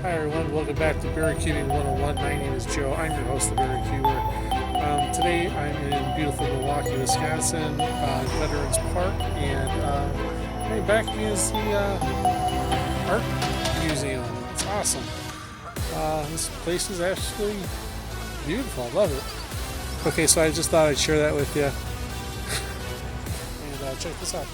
Hi everyone, welcome back to Barry Cubing 101. My name is Joe. I'm your host of Barry Cuber. Today I'm in beautiful Milwaukee, Wisconsin, Veterans Park, and my back is the art museum. It's awesome. This place is actually beautiful. I love it. Okay, so I just thought I'd share that with you. And check this out.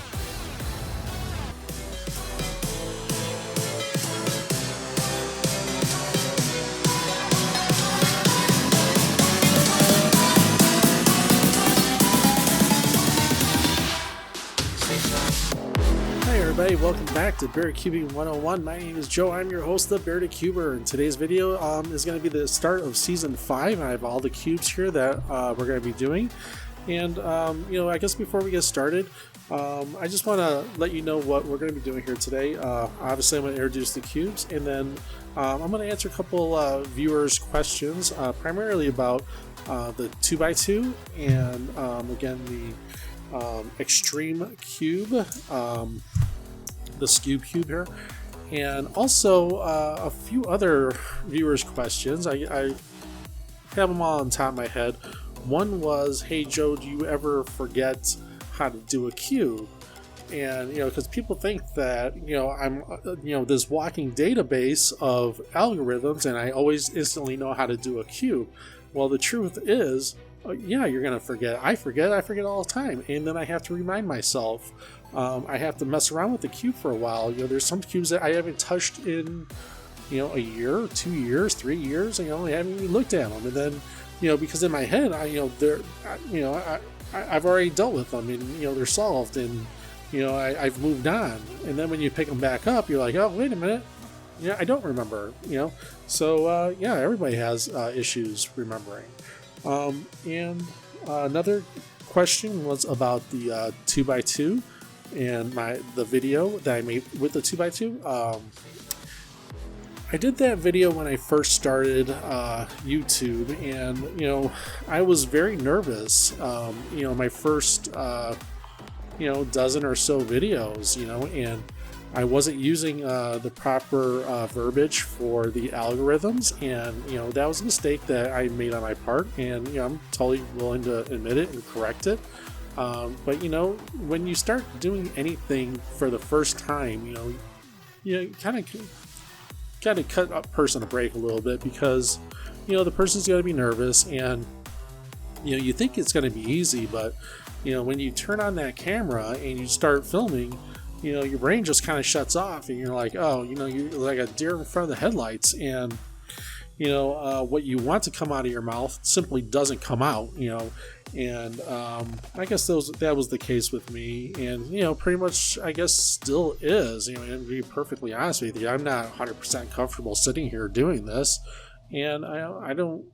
Hi everybody, welcome back to Barry Cubing 101. My name is Joe. I'm your host of Barry Cuber, and today's video is going to be the start of season 5. I have all the cubes here that we're going to be doing. And I guess before we get started, I just want to let you know what we're going to be doing here today. Obviously, I'm going to introduce the cubes, and then I'm going to answer a couple viewers' questions, primarily about the 2x2 and again the extreme cube, the SKU cube here, and also a few other viewers' questions. I have them all on top of my head. One was, "Hey Joe, do you ever forget how to do a cube?" And because people think that I'm this walking database of algorithms, and I always instantly know how to do a cube. Well, the truth is, yeah, you're gonna forget. I forget all the time, and then I have to remind myself. I have to mess around with the cube for a while. There's some cubes that I haven't touched in a year, 2 years, 3 years. I haven't even looked at them, and then because in my head I've already dealt with them, and they're solved, and I've moved on. And then when you pick them back up, you're like, oh, wait a minute, I don't remember. So everybody has issues remembering. And another question was about the 2x2 and the video that I made with the 2x2. I did that video when I first started YouTube, and I was very nervous. My first dozen or so videos, and I wasn't using the proper verbiage for the algorithms, and that was a mistake that I made on my part, and I'm totally willing to admit it and correct it. But when you start doing anything for the first time, you kind of cut a person a break a little bit, because the person's going to be nervous, and you think it's going to be easy, but when you turn on that camera and you start filming, your brain just kind of shuts off, and you're like, oh, you're like a deer in front of the headlights, and what you want to come out of your mouth simply doesn't come out, and I guess that was the case with me, and pretty much I guess still is. And to be perfectly honest with you, I'm not 100% comfortable sitting here doing this, and I don't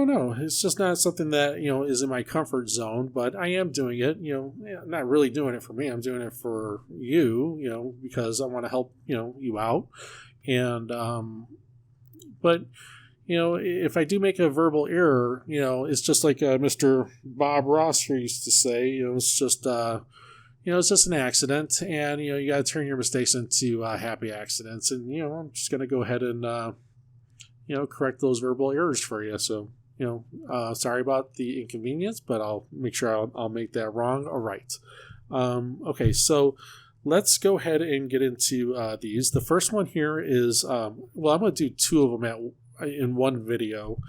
know. It's just not something that is in my comfort zone. But I am doing it. I'm not really doing it for me. I'm doing it for you. Because I want to help you out. And but if I do make a verbal error, it's just like Mr. Bob Ross here used to say. It's just it's just an accident, and you got to turn your mistakes into happy accidents. And I'm just gonna go ahead and correct those verbal errors for you. So, sorry about the inconvenience, but I'll make sure I'll make that wrong or right. Okay, so let's go ahead and get into these. The first one here is, I'm going to do two of them in one video.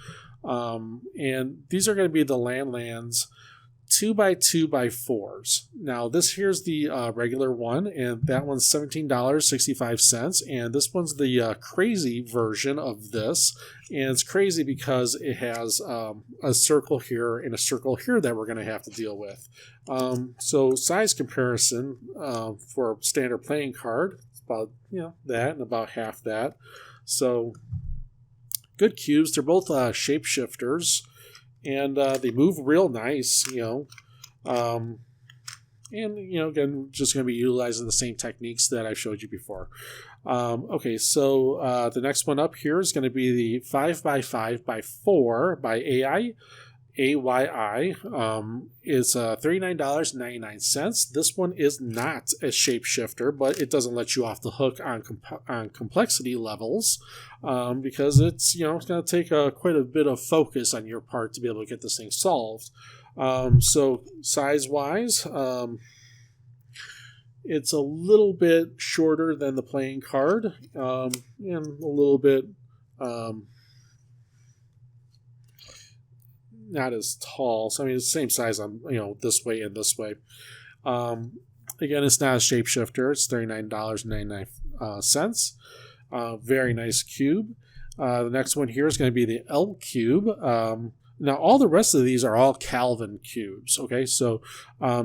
And these are going to be the Landlands 2x2x4s. Now, this here's the regular one, and that one's $17.65. And this one's the crazy version of this. And it's crazy because it has a circle here and a circle here that we're going to have to deal with. So size comparison for a standard playing card, it's about that and about half that. So good cubes. They're both shapeshifters. And they move real nice, and again, just going to be utilizing the same techniques that I showed you before. Okay, so the next one up here is going to be the 5x5x4 by AI, AYI. Is $39.99. This one is not a shapeshifter, but it doesn't let you off the hook on complexity levels, because it's it's going to take quite a bit of focus on your part to be able to get this thing solved. So size wise, it's a little bit shorter than the playing card, and a little bit not as tall. So I mean, it's the same size on this way and this way. Again, it's not a shapeshifter. It's $39.99. Very nice cube. The next one here is going to be the L cube. Now, all the rest of these are all Kelvin cubes. Okay, so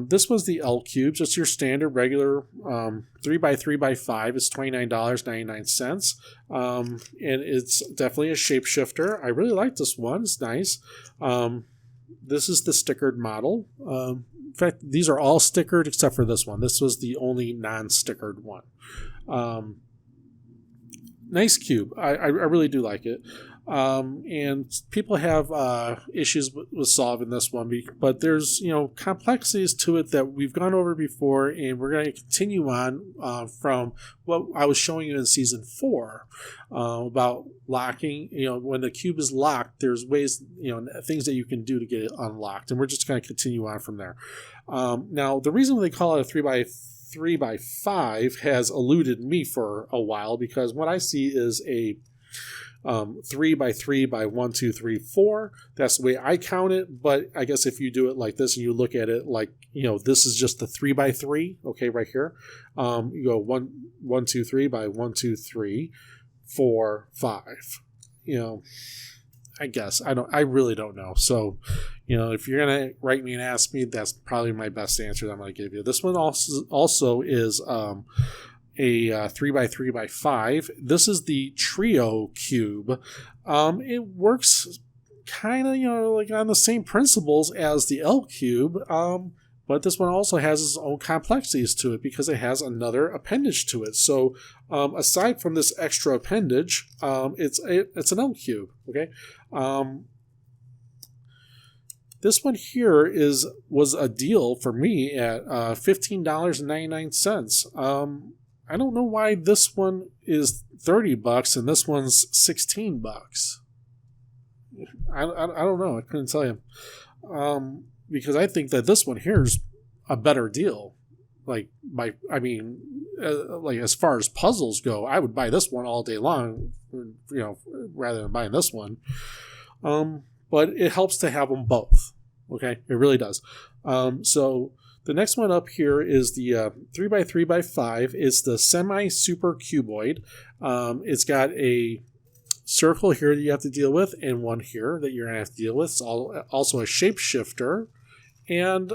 this was the L cube, just your standard regular 3x3x5. It's $29.99. And it's definitely a shapeshifter. I really like this one. It's nice. This is the stickered model. In fact, these are all stickered except for this one. This was the only non-stickered one. Nice cube. I really do like it. And people have issues with solving this one, but there's complexities to it that we've gone over before, and we're going to continue on from what I was showing you in season 4 about locking. When the cube is locked, there's ways, things that you can do to get it unlocked, and we're just going to continue on from there. Now, the reason they call it a 3x5 has eluded me for a while, because what I see is a 3x3 by 1, 2, 3, 4. That's the way I count it. But I guess if you do it like this and you look at it like, this is just the 3x3. Okay, right here. You go 1, 2, 3 by 1, 2, 3, 4, 5. I guess I really don't know. So, if you're gonna write me and ask me, that's probably my best answer that I'm gonna give you. This one also is a 3x3x5. This is the trio cube. It works kind of like on the same principles as the L cube, but this one also has its own complexities to it because it has another appendage to it. So aside from this extra appendage, it's an L cube. Okay. This one here was a deal for me at $15.99. I don't know why this one is $30 and this one's $16. I don't know. I couldn't tell you. Because I think that this one here is a better deal. Like as far as puzzles go, I would buy this one all day long, rather than buying this one. But it helps to have them both. Okay, it really does. So the next one up here is the 3x3x5. It's the semi-super cuboid. It's got a circle here that you have to deal with and one here that you're going to have to deal with. It's also a shapeshifter. And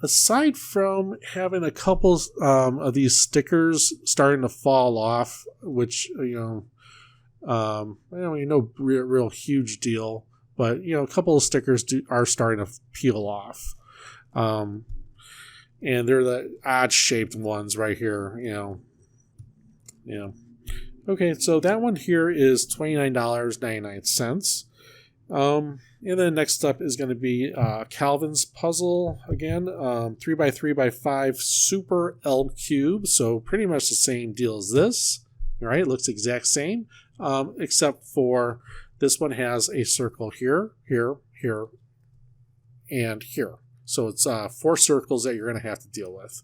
aside from having a couple of these stickers starting to fall off, which, no real huge deal, but, a couple of stickers are starting to peel off. And they're the odd-shaped ones right here, Okay, so that one here is $29.99. And then next up is going to be Calvin's puzzle again, 3x3x5 Super L Cube. So pretty much the same deal as this. All right, it looks the exact same, except for this one has a circle here, here, here, and here. So it's 4 circles that you're going to have to deal with.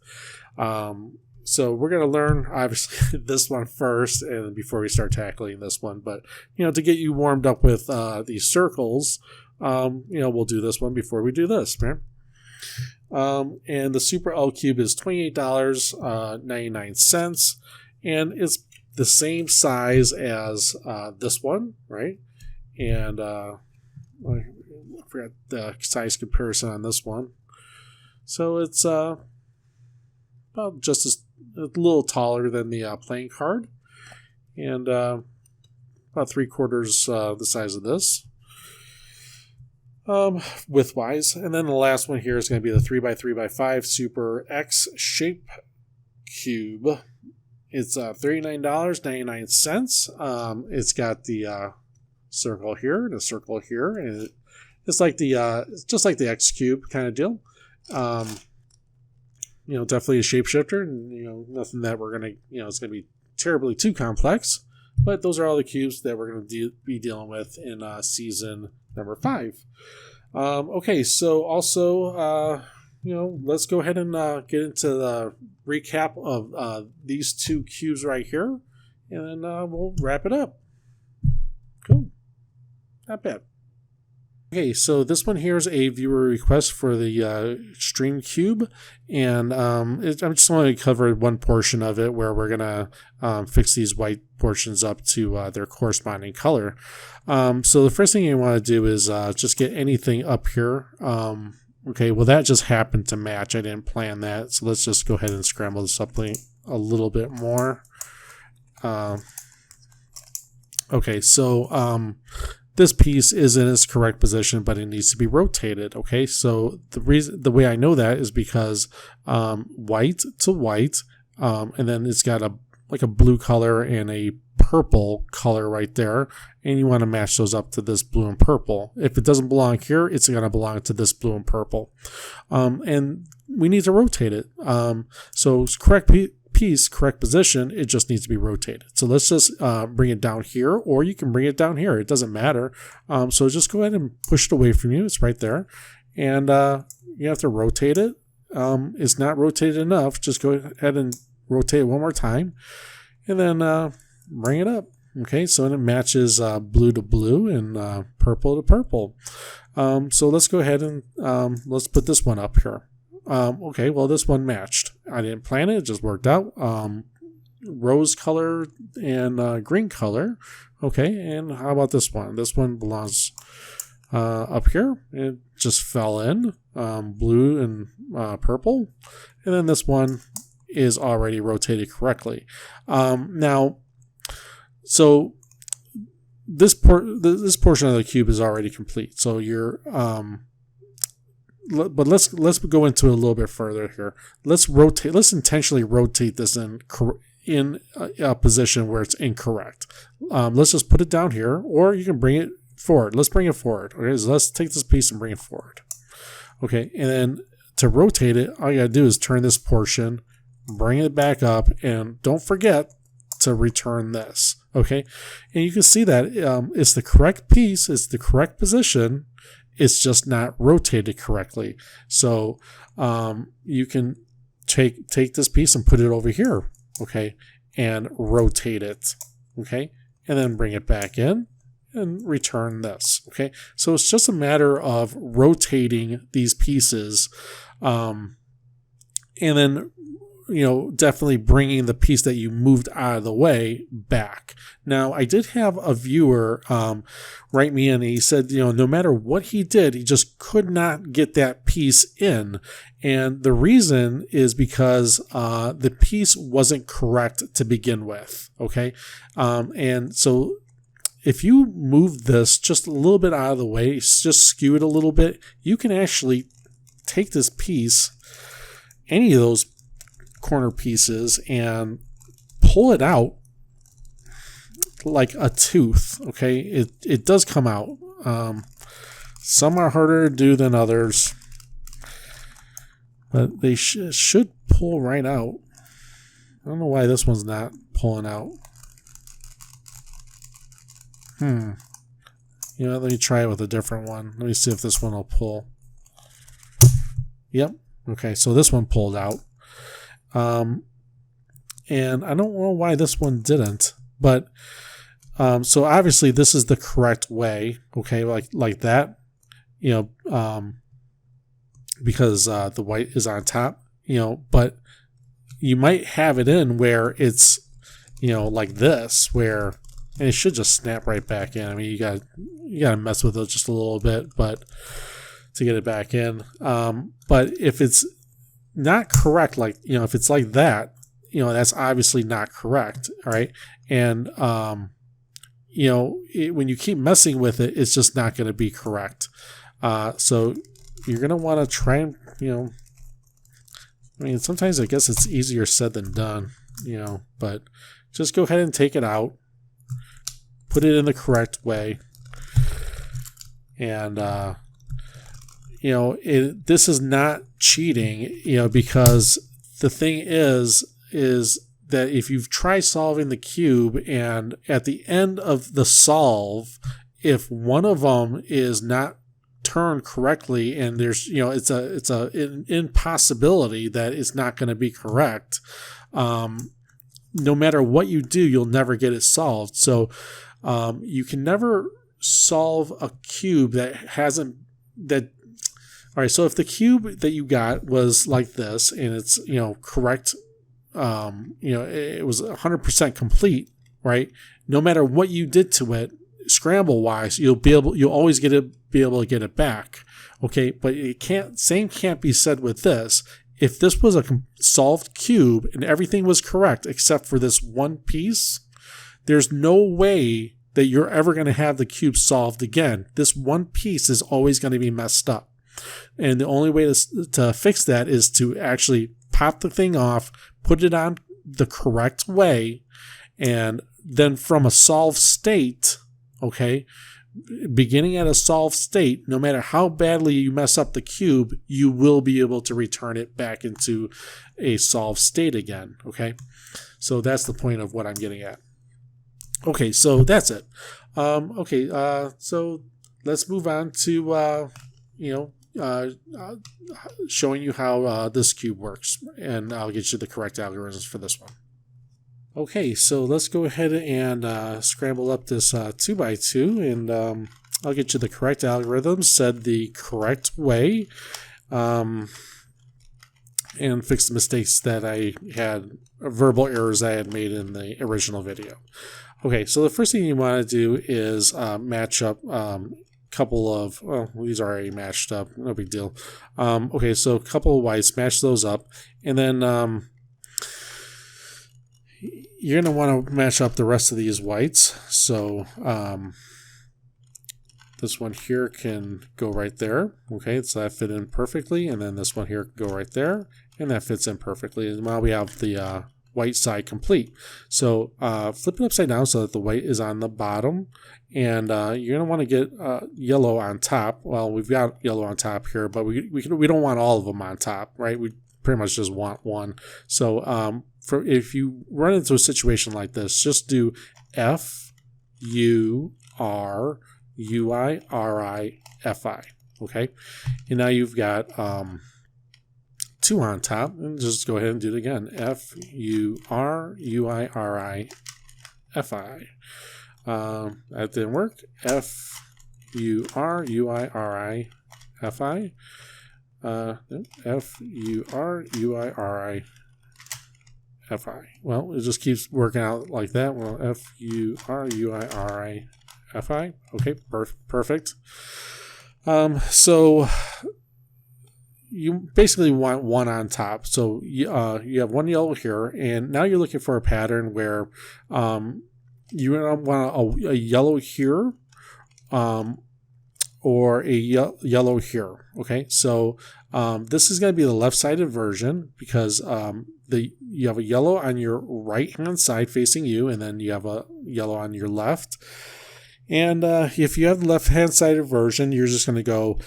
So we're going to learn, obviously, this one first, and before we start tackling this one. But, to get you warmed up with these circles, we'll do this one before we do this, right? And the Super L Cube is $28.99, and it's the same size as this one, right? And I forgot the size comparison on this one. So it's about just a little taller than the playing card, and about 3/4 the size of this, width-wise. And then the last one here is going to be the 3x3x5 Super X Shape Cube. It's $39.99. It's got the circle here and a circle here, and it's like just like the X cube kind of deal. Definitely a shapeshifter, and nothing that we're gonna it's gonna be terribly too complex. But those are all the cubes that we're going to be dealing with in season number 5. Okay, so also, let's go ahead and get into the recap of these 2 cubes right here, and then we'll wrap it up. Cool. Not bad. Okay, so this one here is a viewer request for the extreme cube, and I'm just going to cover one portion of it where we're going to fix these white portions up to their corresponding color. So the first thing you want to do is just get anything up here. Okay, well that just happened to match. I didn't plan that, so let's just go ahead and scramble this up a little bit more. Okay, so this piece is in its correct position, but it needs to be rotated. Okay, so the way I know that is because white to white, and then it's got a blue color and a purple color right there, and you want to match those up to this blue and purple. If it doesn't belong here, it's going to belong to this blue and purple, and we need to rotate it. So it's correct piece, correct position, it just needs to be rotated. So let's just bring it down here, or you can bring it down here. It doesn't matter. So just go ahead and push it away from you. It's right there. And you have to rotate it. It's not rotated enough. Just go ahead and rotate it one more time. And then bring it up. Okay, so it matches blue to blue and purple to purple. So let's go ahead and let's put this one up here. Okay, well this one matched. I didn't plan it, it just worked out. Rose color and green color. Okay, and how about this one? This one belongs up here. It just fell in. Blue and purple. And then this one is already rotated correctly. Now, so this portion of the cube is already complete. So you're but let's go into it a little bit further here. Let's intentionally rotate this in a position where it's incorrect. Let's just put it down here, or you can bring it forward. Let's bring it forward. Okay, so let's take this piece and bring it forward. Okay, and then to rotate it, all you gotta do is turn this portion, bring it back up, and don't forget to return this. Okay, and you can see that it's the correct piece, it's the correct position. It's just not rotated correctly. So you can take this piece and put it over here, okay, and rotate it, okay, and then bring it back in and return this, okay. So it's just a matter of rotating these pieces, and then definitely bringing the piece that you moved out of the way back. Now, I did have a viewer write me in, and he said, no matter what he did, he just could not get that piece in. And the reason is because the piece wasn't correct to begin with, okay? And so if you move this just a little bit out of the way, just skew it a little bit, you can actually take this piece, any of those corner pieces, and pull it out like a tooth. Okay, it does come out. Some are harder to do than others, but they should pull right out. I don't know why this one's not pulling out. Let me try it with a different one. Let me see if this one will pull. Yep. Okay, so this one pulled out. And I don't know why this one didn't, but so obviously this is the correct way, okay, like that, because the white is on top, but you might have it in where it's, like this, where, and it should just snap right back in. I mean, you gotta mess with it just a little bit, but to get it back in. But if it's not correct, like, if it's like that, that's obviously not correct. All right. And, when you keep messing with it, it's just not going to be correct. So you're going to want to try and, sometimes I guess it's easier said than done, but just go ahead and take it out, put it in the correct way, And this is not cheating, because the thing is that if you've tried solving the cube and at the end of the solve, if one of them is not turned correctly and there's, it's an impossibility that it's not going to be correct, no matter what you do, you'll never get it solved. So you can never solve a cube that hasn't that. All right, so if the cube that you got was like this and it's, correct, it was 100% complete, right? No matter what you did to it, scramble wise, you'll always be able to get it back. Okay, but same can't be said with this. If this was a solved cube and everything was correct except for this one piece, there's no way that you're ever going to have the cube solved again. This one piece is always going to be messed up. And the only way to fix that is to actually pop the thing off, put it on the correct way, and then from a solved state, okay, beginning at a solved state, no matter how badly you mess up the cube, you will be able to return it back into a solved state again, okay? So that's the point of what I'm getting at. Okay, so that's it. So let's move on to, showing you how this cube works, and I'll get you the correct algorithms for this one. Okay, so let's go ahead and scramble up this 2x2, and I'll get you the correct algorithms said the correct way, and fix the mistakes that I had, verbal errors I had made in the original video. Okay, so the first thing you want to do is match up couple of, these are already matched up, no big deal. Okay, so a couple of whites, match those up, and then you're going to want to match up the rest of these whites. So this one here can go right there. Okay, so that fit in perfectly, and then this one here can go right there, and that fits in perfectly. And now we have the white side complete. So flip it upside down so that the white is on the bottom, and you're going to want to get yellow on top. Well, we've got yellow on top here, but we don't want all of them on top, right? We pretty much just want one. So if you run into a situation like this, just do F U R U I R I F I. Okay, and now you've got 2 on top, and just go ahead and do it again. F U R U I R I F I. That didn't work. F U R U I R I F I. F U R U I R I F I. Well, it just keeps working out like that. Well, F U R U I R I F I. Okay, perfect. So you basically want one on top. So you have one yellow here, and now you're looking for a pattern where you want a yellow here, or a yellow here. Okay, so this is going to be the left-sided version because you have a yellow on your right-hand side facing you, and then you have a yellow on your left. And if you have the left-hand sided version, you're just going to go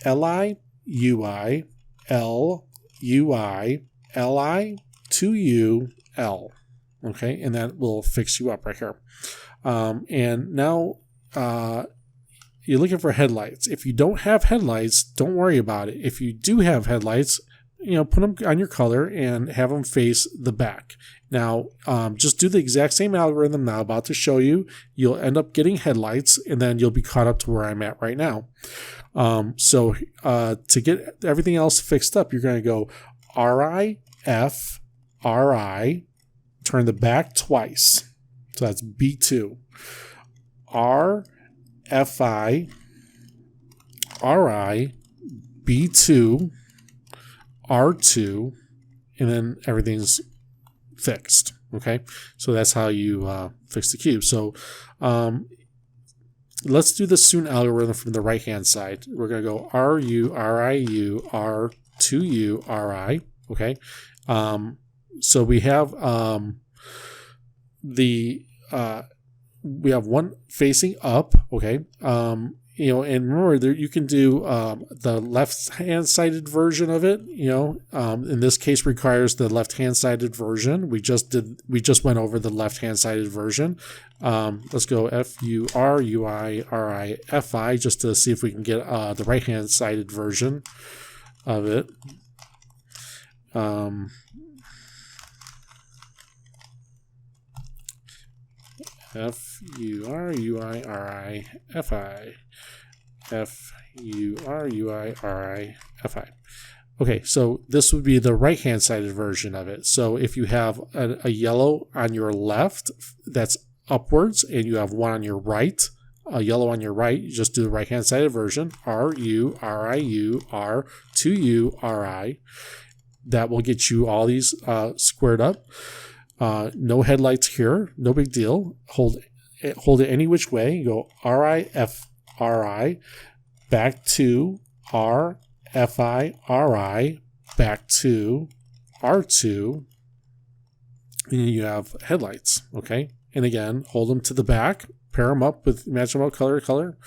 Li UI L UI Li 2U L. Okay, and that will fix you up right here. And now you're looking for headlights. If you don't have headlights, don't worry about it. If you do have headlights, put them on your color and have them face the back. Now, just do the exact same algorithm now about to show you. You'll end up getting headlights, and then you'll be caught up to where I'm at right now. So to get everything else fixed up, you're going to go RI, F, RI, turn the back twice. So that's B2. R, FI, RI, B2, R2, and then everything's fixed. Okay, so that's how you fix the cube. So let's do the soon algorithm from the right hand side. We're going to go RU, RIU, R2U, RI. Okay, so we have we have one facing up. Okay, and remember there you can do the left-hand sided version of it. In this case requires the left-hand sided version. We just went over the left-hand sided version. Let's go FURUIRIFI just to see if we can get the right-hand sided version of it. FURUIRIFI. FURUIRIFI. Okay, so this would be the right-hand sided version of it. So if you have a yellow on your left, that's upwards, and you have one on your right, a yellow on your right, you just do the right-hand sided version. RURIU R2URI. That will get you all these squared up. No headlights here, no big deal. Hold it any which way. You go RIFRI back to RFIRI back to R2, and you have headlights. Okay, and again, hold them to the back, pair them up with match them up color to color,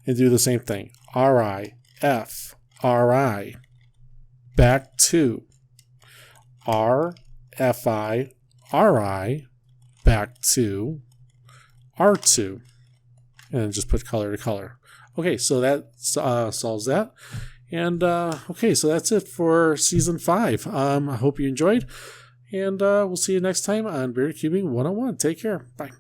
and do the same thing. RIFRI back to RFIRI back to R2, and then just put color to color. Okay, so that solves that. And okay, so that's it for season 5. I hope you enjoyed, and we'll see you next time on Bearded Cubing 101. Take care. Bye.